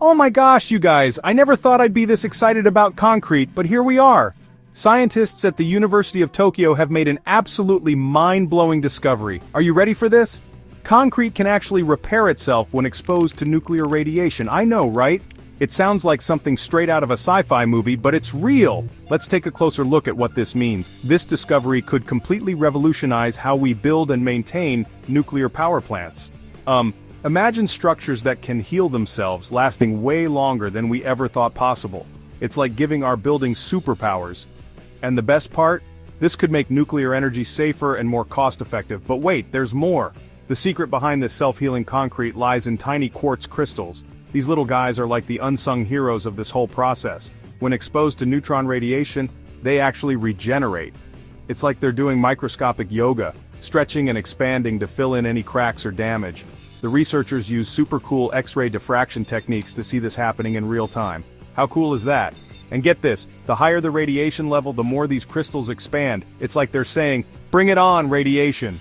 Oh my gosh, you guys, I never thought I'd be this excited about concrete, but here we are. Scientists at the University of Tokyo have made an absolutely mind-blowing discovery. Are you ready for this? Concrete can actually repair itself when exposed to nuclear radiation. I know, right? It sounds like something straight out of a sci-fi movie, but it's real. Let's take a closer look at what this means. This discovery could completely revolutionize how we build and maintain nuclear power plants. Imagine structures that can heal themselves, lasting way longer than we ever thought possible. It's like giving our buildings superpowers. And the best part? This could make nuclear energy safer and more cost-effective. But wait, there's more. The secret behind this self-healing concrete lies in tiny quartz crystals. These little guys are like the unsung heroes of this whole process. When exposed to neutron radiation, they actually regenerate. It's like they're doing microscopic yoga, stretching and expanding to fill in any cracks or damage. The researchers use super cool X-ray diffraction techniques to see this happening in real time. How cool is that? And get this, the higher the radiation level, the more these crystals expand. It's like they're saying, "Bring it on, radiation."